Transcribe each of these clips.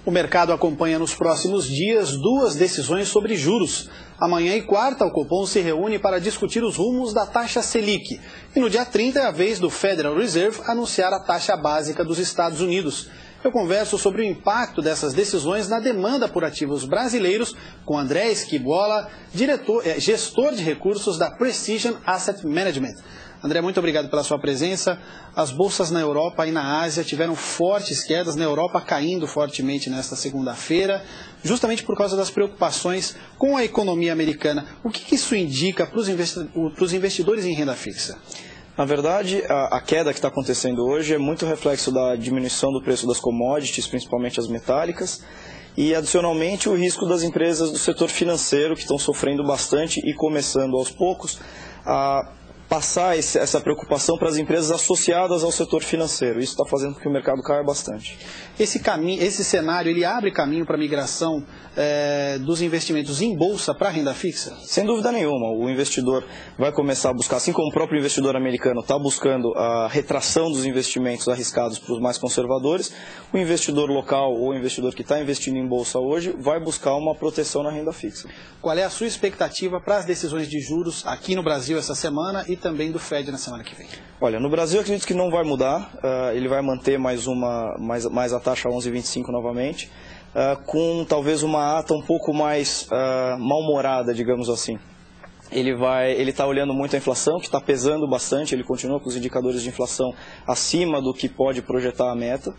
O mercado acompanha nos próximos dias duas decisões sobre juros. Amanhã e quarta, o Copom se reúne para discutir os rumos da taxa Selic. E no dia 30 é a vez do Federal Reserve anunciar a taxa básica dos Estados Unidos. Eu converso sobre o impacto dessas decisões na demanda por ativos brasileiros com André Esquibola, gestor de recursos da Precision Asset Management. André, muito obrigado pela sua presença. As bolsas na Europa e na Ásia tiveram fortes quedas, na Europa caindo fortemente nesta segunda-feira, justamente por causa das preocupações com a economia americana. O que isso indica para os investidores em renda fixa? Na verdade, a queda que está acontecendo hoje é muito reflexo da diminuição do preço das commodities, principalmente as metálicas, e adicionalmente o risco das empresas do setor financeiro, que estão sofrendo bastante e começando aos poucos a passar essa preocupação para as empresas associadas ao setor financeiro. Isso está fazendo com que o mercado caia bastante. Esse cenário, ele abre caminho para a migração dos investimentos em bolsa para a renda fixa? Sem dúvida nenhuma. O investidor vai começar a buscar, assim como o próprio investidor americano está buscando a retração dos investimentos arriscados para os mais conservadores, o investidor local ou o investidor que está investindo em bolsa hoje vai buscar uma proteção na renda fixa. Qual é a sua expectativa para as decisões de juros aqui no Brasil essa semana e também do Fed na semana que vem? Olha, no Brasil eu acredito que não vai mudar, ele vai manter mais a taxa 11,25 novamente, com talvez uma ata um pouco mais mal-humorada, digamos assim. Ele está olhando muito a inflação, que está pesando bastante, ele continua com os indicadores de inflação acima do que pode projetar a meta.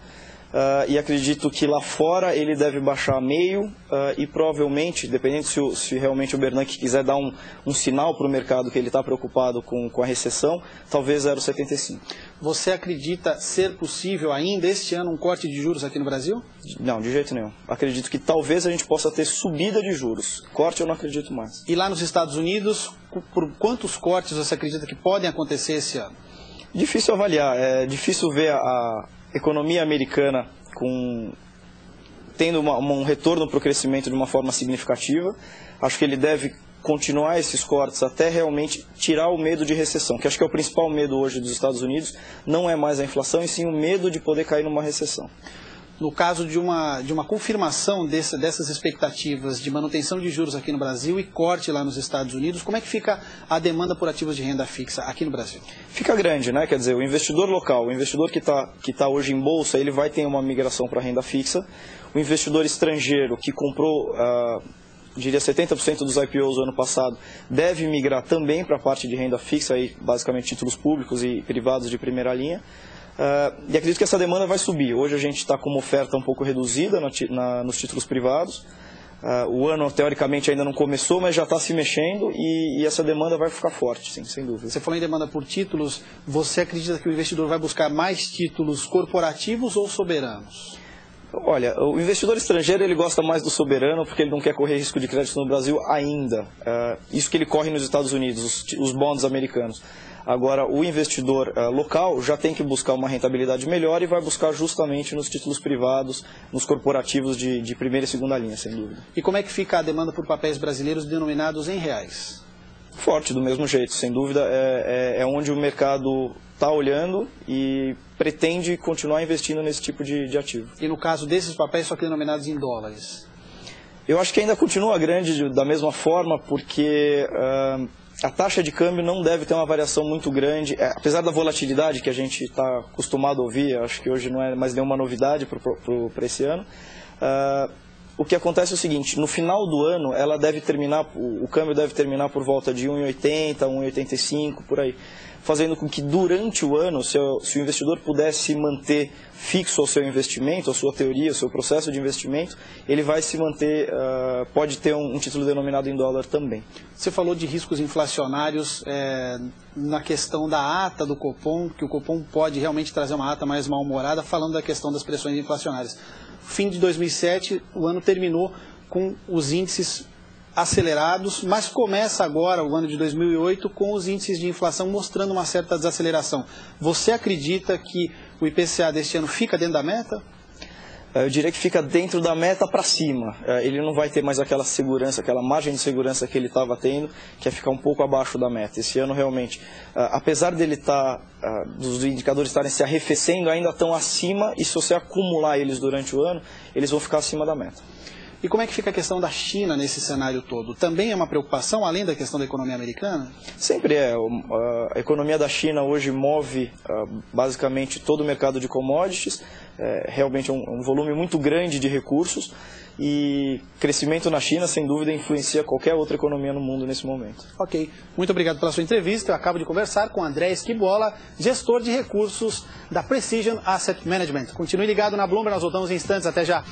E acredito que lá fora ele deve baixar meio e provavelmente, dependendo se realmente o Bernanke quiser dar um sinal para o mercado que ele está preocupado com a recessão, talvez 0,75. Você acredita ser possível ainda este ano um corte de juros aqui no Brasil? Não, de jeito nenhum. Acredito que talvez a gente possa ter subida de juros. Corte eu não acredito mais. E lá nos Estados Unidos, por quantos cortes você acredita que podem acontecer esse ano? Difícil avaliar, é difícil ver a economia americana tendo um retorno para o crescimento de uma forma significativa. Acho que ele deve continuar esses cortes até realmente tirar o medo de recessão, que acho que é o principal medo hoje dos Estados Unidos, não é mais a inflação, e sim o medo de poder cair numa recessão. No caso de uma confirmação dessas expectativas de manutenção de juros aqui no Brasil e corte lá nos Estados Unidos, como é que fica a demanda por ativos de renda fixa aqui no Brasil? Fica grande, né? Quer dizer, o investidor local, o investidor que tá hoje em bolsa, ele vai ter uma migração para renda fixa. O investidor estrangeiro que comprou, diria 70% dos IPOs do ano passado, deve migrar também para a parte de renda fixa, aí, basicamente títulos públicos e privados de primeira linha. E acredito que essa demanda vai subir. Hoje a gente está com uma oferta um pouco reduzida nos títulos privados. O ano, teoricamente, ainda não começou, mas já está se mexendo e essa demanda vai ficar forte, sim, sem dúvida. Você falou em demanda por títulos. Você acredita que o investidor vai buscar mais títulos corporativos ou soberanos? Olha, o investidor estrangeiro ele gosta mais do soberano porque ele não quer correr risco de crédito no Brasil ainda. Isso que ele corre nos Estados Unidos, os bonds americanos. Agora, o investidor local já tem que buscar uma rentabilidade melhor e vai buscar justamente nos títulos privados, nos corporativos de primeira e segunda linha, sem dúvida. E como é que fica a demanda por papéis brasileiros denominados em reais? Forte, do mesmo jeito, sem dúvida. É onde o mercado está olhando e pretende continuar investindo nesse tipo de ativo. E no caso desses papéis, só que denominados em dólares? Eu acho que ainda continua grande da mesma forma, porque a taxa de câmbio não deve ter uma variação muito grande, apesar da volatilidade que a gente está acostumado a ouvir, acho que hoje não é mais nenhuma novidade para esse ano. O que acontece é o seguinte, no final do ano ela deve terminar, o câmbio deve terminar por volta de 1,80, 1,85, por aí, fazendo com que durante o ano, se o investidor pudesse manter fixo ao seu investimento, a sua teoria, o seu processo de investimento, ele vai se manter, pode ter um título denominado em dólar também. Você falou de riscos inflacionários na questão da ata do Copom, que o Copom pode realmente trazer uma ata mais mal-humorada, falando da questão das pressões inflacionárias. Fim de 2007, o ano terminou com os índices acelerados, mas começa agora, o ano de 2008, com os índices de inflação mostrando uma certa desaceleração. Você acredita que o IPCA deste ano fica dentro da meta? eu diria que fica dentro da meta para cima. Ele não vai ter mais aquela segurança, aquela margem de segurança que ele estava tendo, que é ficar um pouco abaixo da meta. Esse ano realmente, apesar dele dos indicadores estarem se arrefecendo, ainda estão acima, e se você acumular eles durante o ano, eles vão ficar acima da meta. E como é que fica a questão da China nesse cenário todo? Também é uma preocupação, além da questão da economia americana? Sempre é. A economia da China hoje move basicamente todo o mercado de commodities. Realmente é um volume muito grande de recursos. E crescimento na China, sem dúvida, influencia qualquer outra economia no mundo nesse momento. Ok. Muito obrigado pela sua entrevista. Eu acabo de conversar com André Esquibola, gestor de recursos da Precision Asset Management. Continue ligado na Bloomberg, nós voltamos em instantes. Até já.